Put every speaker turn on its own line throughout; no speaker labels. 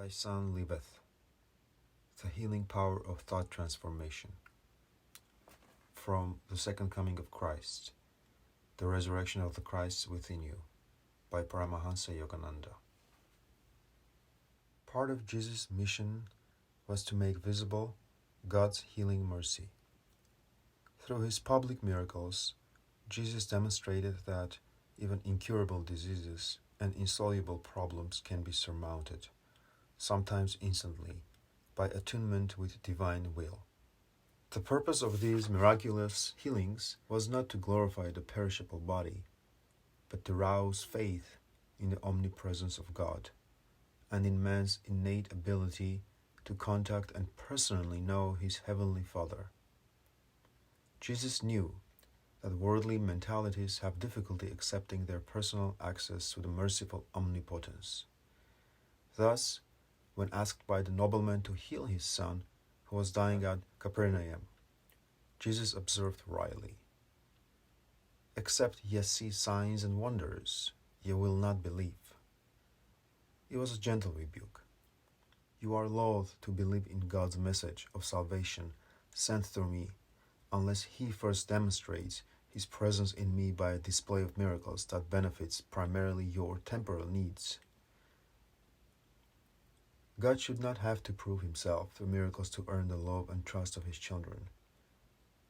Thy Son liveth, the healing power of thought transformation. From The Second Coming of Christ, the Resurrection of the Christ Within You, by Paramahansa Yogananda. Part of Jesus' mission was to make visible God's healing mercy. Through his public miracles, Jesus demonstrated that even incurable diseases and insoluble problems can be surmounted, sometimes instantly, by attunement with divine will. The purpose of these miraculous healings was not to glorify the perishable body, but to rouse faith in the omnipresence of God and in man's innate ability to contact and personally know his heavenly Father. Jesus knew that worldly mentalities have difficulty accepting their personal access to the merciful omnipotence. Thus, when asked by the nobleman to heal his son, who was dying at Capernaum, Jesus observed wryly, "Except ye see signs and wonders, ye will not believe." It was a gentle rebuke. You are loath to believe in God's message of salvation sent through me, unless He first demonstrates His presence in me by a display of miracles that benefits primarily your temporal needs. God should not have to prove Himself through miracles to earn the love and trust of His children.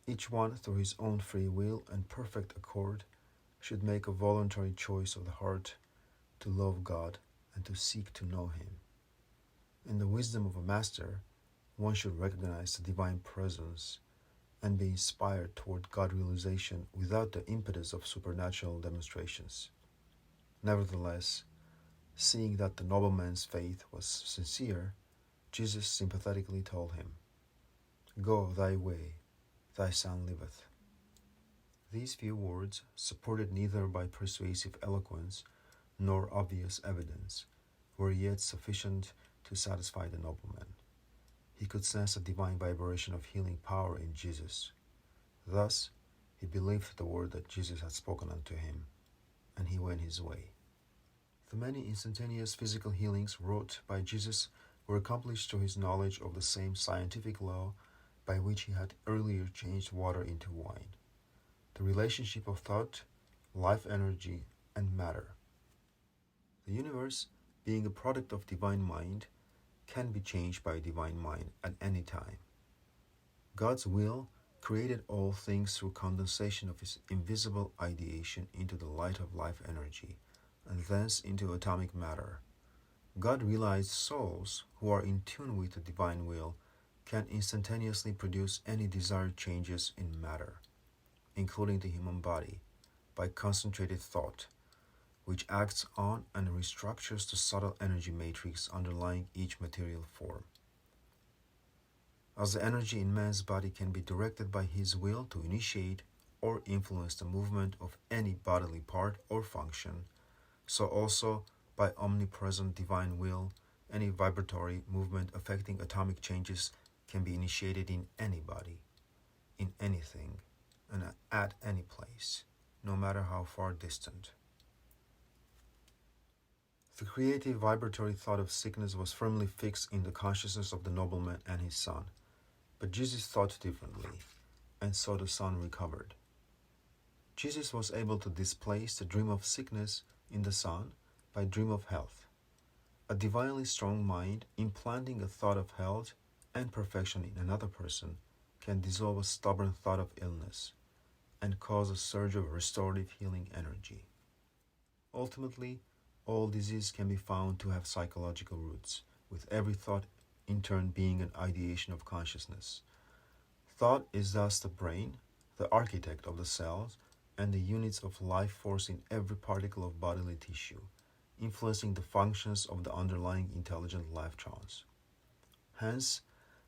Each one, through his own free will and perfect accord, should make a voluntary choice of the heart to love God and to seek to know Him. In the wisdom of a master, one should recognize the divine presence and be inspired toward God realization without the impetus of supernatural demonstrations. Nevertheless, seeing that the nobleman's faith was sincere, Jesus sympathetically told him, "Go thy way, thy son liveth." These few words, supported neither by persuasive eloquence nor obvious evidence, were yet sufficient to satisfy the nobleman. He could sense a divine vibration of healing power in Jesus. Thus, he believed the word that Jesus had spoken unto him, and he went his way. The many instantaneous physical healings wrought by Jesus were accomplished through his knowledge of the same scientific law by which he had earlier changed water into wine, the relationship of thought, life energy, and matter. The universe, being a product of divine mind, can be changed by a divine mind at any time. God's will created all things through condensation of his invisible ideation into the light of life energy, and thence into atomic matter. God realized souls who are in tune with the divine will can instantaneously produce any desired changes in matter, including the human body, by concentrated thought, which acts on and restructures the subtle energy matrix underlying each material form. As the energy in man's body can be directed by his will to initiate or influence the movement of any bodily part or function, so also by omnipresent divine will, any vibratory movement affecting atomic changes can be initiated in any body, in anything, and at any place, no matter how far distant. The creative vibratory thought of sickness was firmly fixed in the consciousness of the nobleman and his son, but Jesus thought differently, and so the son recovered. Jesus was able to displace the dream of sickness in the son by dream of health. A divinely strong mind implanting a thought of health and perfection in another person can dissolve a stubborn thought of illness and cause a surge of restorative healing energy. Ultimately, all disease can be found to have psychological roots, with every thought in turn being an ideation of consciousness. Thought is thus the brain, the architect of the cells, and the units of life force in every particle of bodily tissue, influencing the functions of the underlying intelligent life trance. Hence,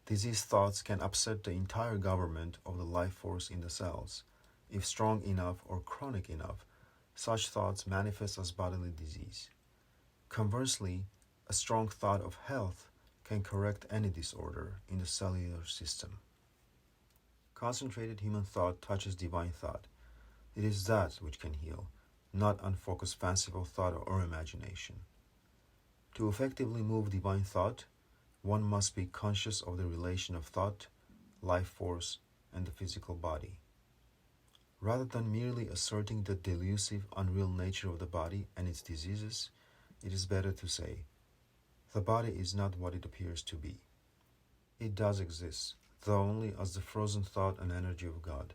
disease thoughts can upset the entire government of the life force in the cells. If strong enough or chronic enough, such thoughts manifest as bodily disease. Conversely, a strong thought of health can correct any disorder in the cellular system. Concentrated human thought touches divine thought. It is that which can heal, not unfocused fanciful thought or imagination. To effectively move divine thought, one must be conscious of the relation of thought, life force, and the physical body. Rather than merely asserting the delusive, unreal nature of the body and its diseases, it is better to say, the body is not what it appears to be. It does exist, though only as the frozen thought and energy of God.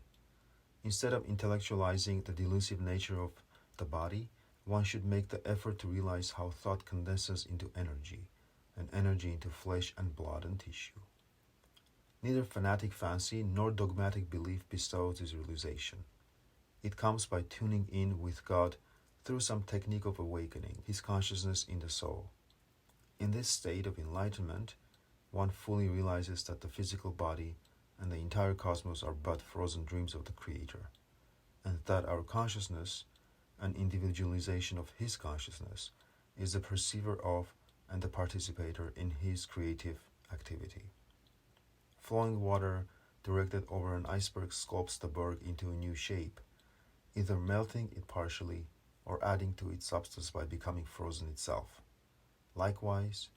Instead of intellectualizing the delusive nature of the body, one should make the effort to realize how thought condenses into energy, and energy into flesh and blood and tissue. Neither fanatic fancy nor dogmatic belief bestows this realization. It comes by tuning in with God through some technique of awakening His consciousness in the soul. In this state of enlightenment, one fully realizes that the physical body and the entire cosmos are but frozen dreams of the Creator, and that our consciousness, an individualization of His consciousness, is the perceiver of and the participator in His creative activity. Flowing water directed over an iceberg sculpts the berg into a new shape, either melting it partially or adding to its substance by becoming frozen itself. Likewise,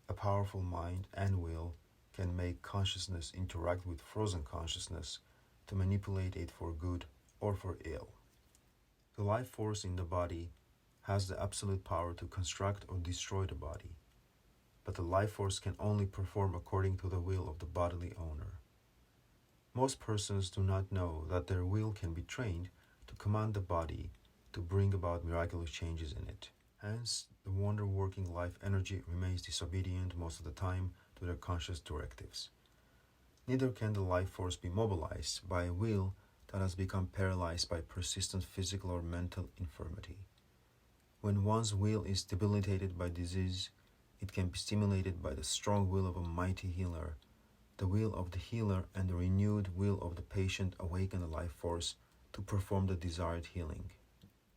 a powerful mind and will can make consciousness interact with frozen consciousness to manipulate it for good or for ill. The life force in the body has the absolute power to construct or destroy the body, but the life force can only perform according to the will of the bodily owner. Most persons do not know that their will can be trained to command the body to bring about miraculous changes in it. Hence, the wonder-working life energy remains disobedient most of the time to their conscious directives. Neither can the life force be mobilized by a will that has become paralyzed by persistent physical or mental infirmity. When one's will is debilitated by disease, it can be stimulated by the strong will of a mighty healer. The will of the healer and the renewed will of the patient awaken the life force to perform the desired healing.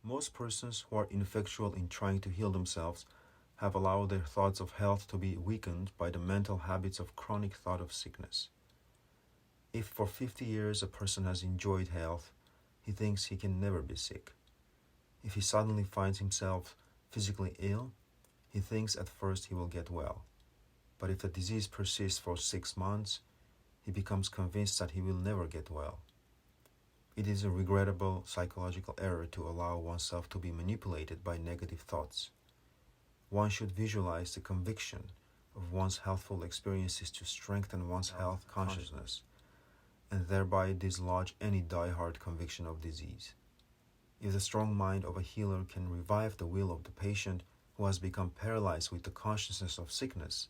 Most persons who are ineffectual in trying to heal themselves have allowed their thoughts of health to be weakened by the mental habits of chronic thought of sickness. If for 50 years a person has enjoyed health, he thinks he can never be sick. If he suddenly finds himself physically ill, he thinks at first he will get well. But if the disease persists for 6 months, he becomes convinced that he will never get well. It is a regrettable psychological error to allow oneself to be manipulated by negative thoughts. One should visualize the conviction of one's healthful experiences to strengthen one's health consciousness, and thereby dislodge any die-hard conviction of disease. If the strong mind of a healer can revive the will of the patient who has become paralyzed with the consciousness of sickness,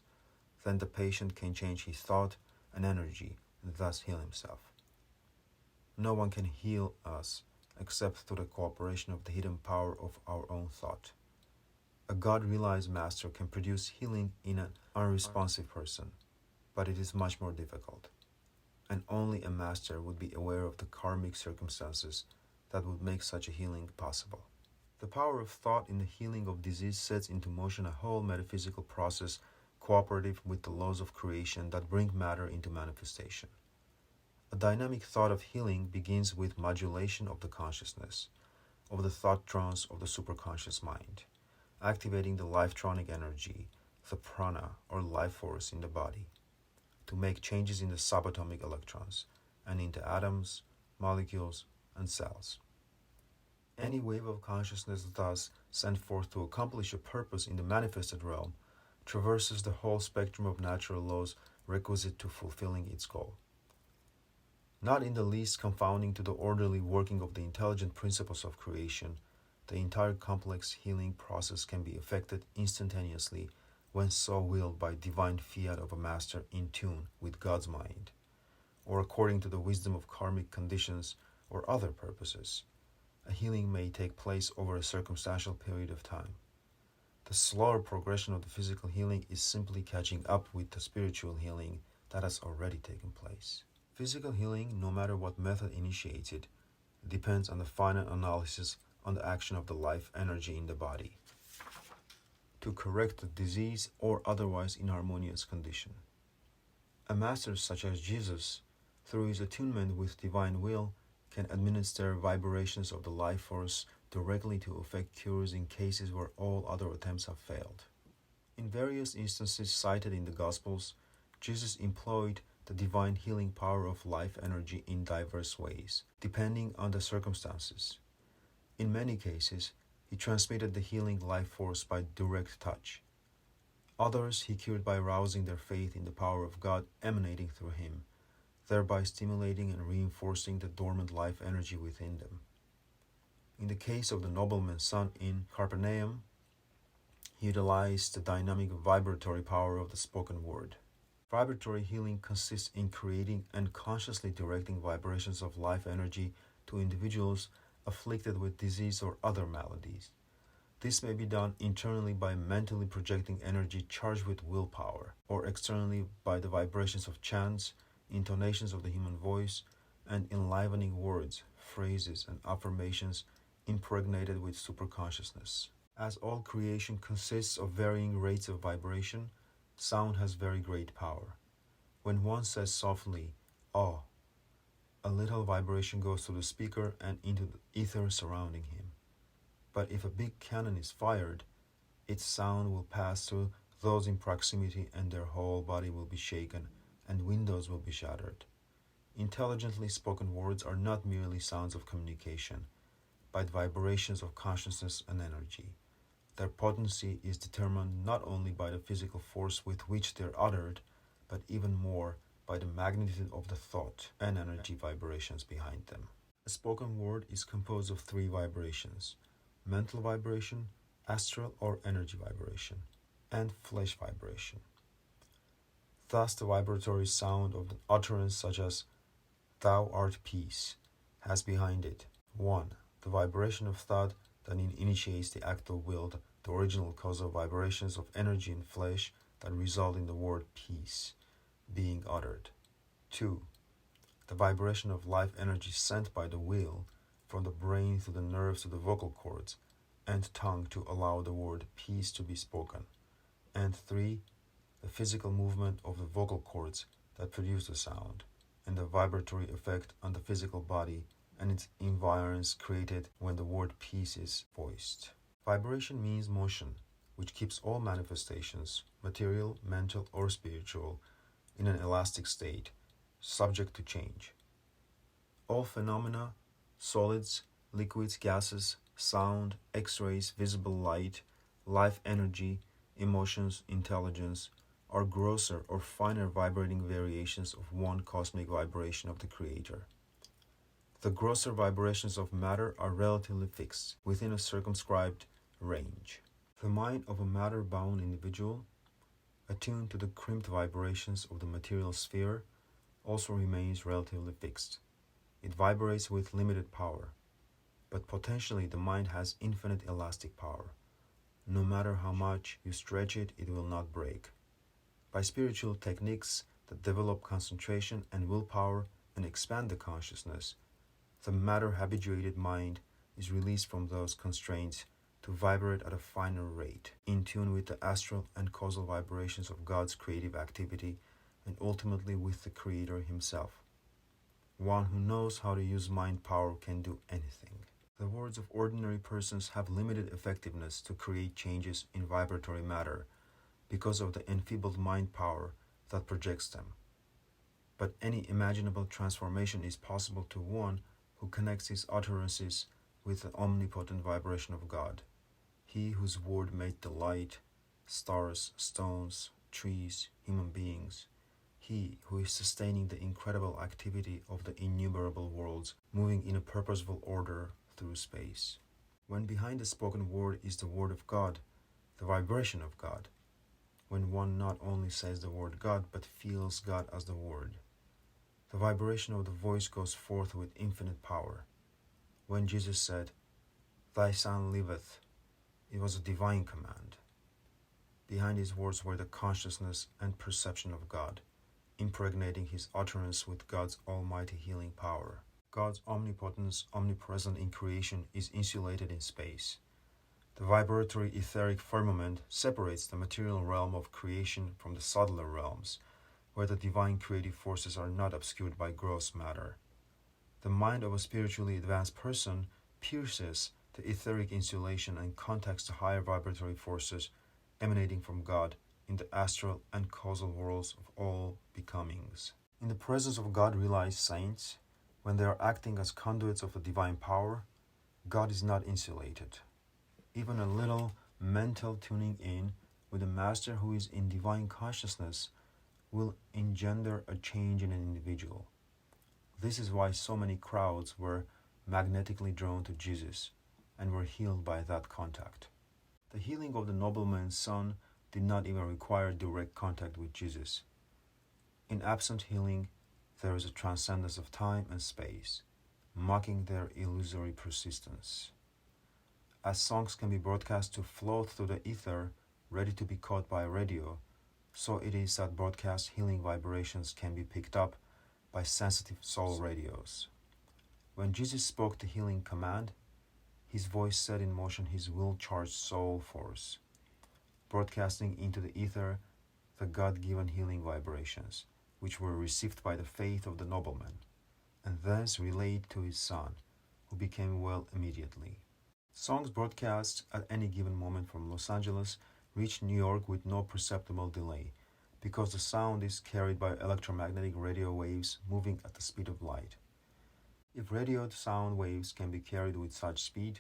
then the patient can change his thought and energy and thus heal himself. No one can heal us except through the cooperation of the hidden power of our own thought. A God-realized master can produce healing in an unresponsive person, but it is much more difficult, and only a master would be aware of the karmic circumstances that would make such a healing possible. The power of thought in the healing of disease sets into motion a whole metaphysical process cooperative with the laws of creation that bring matter into manifestation. A dynamic thought of healing begins with modulation of the consciousness, of the thought trance of the superconscious mind, activating the life-tronic energy, the prana or life force in the body, to make changes in the subatomic electrons and into atoms, molecules, and cells. Any wave of consciousness thus sent forth to accomplish a purpose in the manifested realm traverses the whole spectrum of natural laws requisite to fulfilling its goal. Not in the least confounding to the orderly working of the intelligent principles of creation, the entire complex healing process can be effected instantaneously when so willed by divine fiat of a master in tune with God's mind, or according to the wisdom of karmic conditions or other purposes. A healing may take place over a circumstantial period of time. The slower progression of the physical healing is simply catching up with the spiritual healing that has already taken place. Physical healing, no matter what method initiates it, depends on the final analysis on the action of the life energy in the body to correct the disease or otherwise inharmonious condition. A master such as Jesus, through his attunement with divine will, can administer vibrations of the life force directly to effect cures in cases where all other attempts have failed. In various instances cited in the Gospels, Jesus employed the divine healing power of life energy in diverse ways, depending on the circumstances. In many cases, he transmitted the healing life force by direct touch. Others he cured by rousing their faith in the power of God emanating through him, thereby stimulating and reinforcing the dormant life energy within them. In the case of the nobleman's son in Capernaum, he utilized the dynamic vibratory power of the spoken word. Vibratory healing consists in creating and consciously directing vibrations of life energy to individuals afflicted with disease or other maladies. This may be done internally by mentally projecting energy charged with willpower, or externally by the vibrations of chants, intonations of the human voice, and enlivening words, phrases, and affirmations impregnated with superconsciousness. As all creation consists of varying rates of vibration, sound has very great power. When one says softly, "Oh," a little vibration goes through the speaker and into the ether surrounding him. But if a big cannon is fired, its sound will pass through those in proximity and their whole body will be shaken and windows will be shattered. Intelligently spoken words are not merely sounds of communication, but vibrations of consciousness and energy. Their potency is determined not only by the physical force with which they are uttered, but even more by the magnitude of the thought and energy vibrations behind them. A spoken word is composed of three vibrations: mental vibration, astral or energy vibration, and flesh vibration. Thus, the vibratory sound of an utterance such as "Thou art peace" has behind it 1. The vibration of thought that initiates the act of will, the original causal vibrations of energy in flesh that result in the word peace being uttered. 2. The vibration of life energy sent by the will from the brain through the nerves to the vocal cords and tongue to allow the word peace to be spoken. And 3. The physical movement of the vocal cords that produce the sound, and the vibratory effect on the physical body and its environs created when the word peace is voiced. Vibration means motion, which keeps all manifestations, material, mental, or spiritual, in an elastic state, subject to change. All phenomena, solids, liquids, gases, sound, X-rays, visible light, life energy, emotions, intelligence, are grosser or finer vibrating variations of one cosmic vibration of the Creator. The grosser vibrations of matter are relatively fixed within a circumscribed range. The mind of a matter-bound individual, attuned to the crimped vibrations of the material sphere, also remains relatively fixed. It vibrates with limited power, but potentially the mind has infinite elastic power. No matter how much you stretch it, it will not break. By spiritual techniques that develop concentration and willpower and expand the consciousness, the matter-habituated mind is released from those constraints to vibrate at a finer rate, in tune with the astral and causal vibrations of God's creative activity and ultimately with the Creator Himself. One who knows how to use mind power can do anything. The words of ordinary persons have limited effectiveness to create changes in vibratory matter because of the enfeebled mind power that projects them. But any imaginable transformation is possible to one who connects his utterances with the omnipotent vibration of God, He whose word made the light, stars, stones, trees, human beings, He who is sustaining the incredible activity of the innumerable worlds moving in a purposeful order through space. When behind the spoken word is the word of God, the vibration of God, when one not only says the word God but feels God as the word, the vibration of the voice goes forth with infinite power. When Jesus said, "Thy Son liveth," it was a divine command. Behind his words were the consciousness and perception of God, impregnating his utterance with God's almighty healing power. God's omnipotence, omnipresent in creation, is insulated in space. The vibratory etheric firmament separates the material realm of creation from the subtler realms, where the divine creative forces are not obscured by gross matter. The mind of a spiritually advanced person pierces the etheric insulation and contacts the higher vibratory forces emanating from God in the astral and causal worlds of all becomings. In the presence of God realized saints, when they are acting as conduits of the divine power, God is not insulated. Even a little mental tuning in with a master who is in divine consciousness will engender a change in an individual. This is why so many crowds were magnetically drawn to Jesus and were healed by that contact. The healing of the nobleman's son did not even require direct contact with Jesus. In absent healing, there is a transcendence of time and space, mocking their illusory persistence. As songs can be broadcast to float through the ether, ready to be caught by radio, so it is that broadcast healing vibrations can be picked up by sensitive soul radios. When Jesus spoke the healing command, his voice set in motion his will-charged soul force, broadcasting into the ether the God-given healing vibrations, which were received by the faith of the nobleman, and thence relayed to his son, who became well immediately. Songs broadcast at any given moment from Los Angeles reach New York with no perceptible delay, because the sound is carried by electromagnetic radio waves moving at the speed of light. If radioed sound waves can be carried with such speed,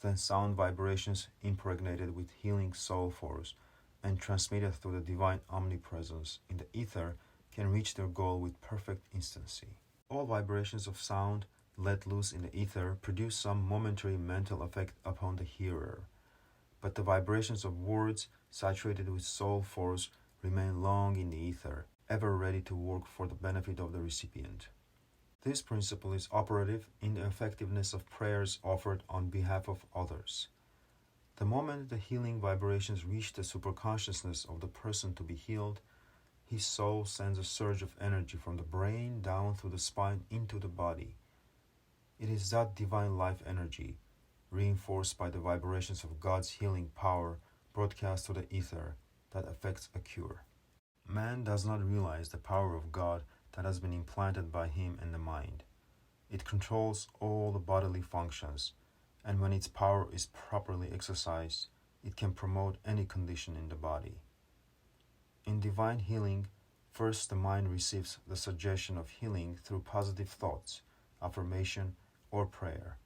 then sound vibrations impregnated with healing soul force and transmitted through the divine omnipresence in the ether can reach their goal with perfect instancy. All vibrations of sound let loose in the ether produce some momentary mental effect upon the hearer, but the vibrations of words saturated with soul force remain long in the ether, ever ready to work for the benefit of the recipient. This principle is operative in the effectiveness of prayers offered on behalf of others. The moment the healing vibrations reach the superconsciousness of the person to be healed, his soul sends a surge of energy from the brain down through the spine into the body. It is that divine life energy, reinforced by the vibrations of God's healing power broadcast to the ether, that affects a cure. Man does not realize the power of God that has been implanted by him in the mind. It controls all the bodily functions, and when its power is properly exercised, it can promote any condition in the body. In divine healing, first the mind receives the suggestion of healing through positive thoughts, affirmation, or prayer.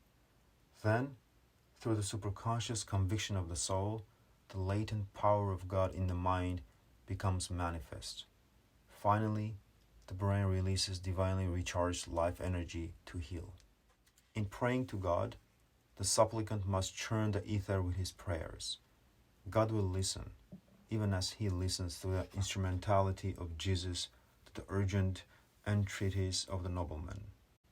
Then, through the superconscious conviction of the soul, the latent power of God in the mind becomes manifest. Finally, the brain releases divinely recharged life energy to heal. In praying to God, the supplicant must churn the ether with his prayers. God will listen, even as he listens through the instrumentality of Jesus to the urgent entreaties of the nobleman.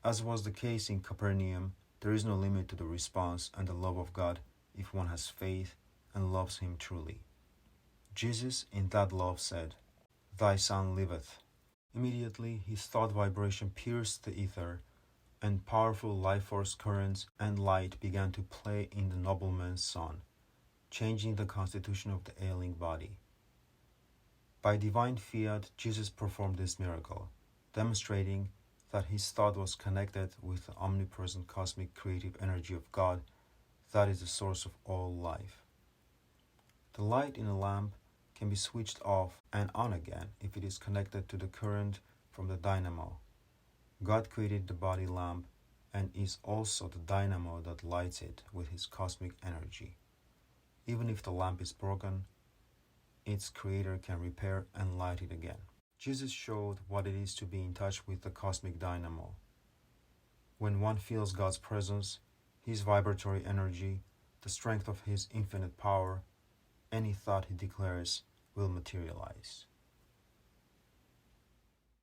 As was the case in Capernaum, there is no limit to the response and the love of God if one has faith and loves him truly. Jesus in that love said, "Thy son liveth." Immediately his thought vibration pierced the ether, and powerful life force currents and light began to play in the nobleman's son, changing the constitution of the ailing body. By divine fiat, Jesus performed this miracle, demonstrating that his thought was connected with the omnipresent cosmic creative energy of God that is the source of all life. The light in a lamp can be switched off and on again if it is connected to the current from the dynamo. God created the body lamp and is also the dynamo that lights it with his cosmic energy. Even if the lamp is broken, its creator can repair and light it again. Jesus showed what it is to be in touch with the cosmic dynamo. When one feels God's presence, his vibratory energy, the strength of his infinite power, any thought he declares will materialize.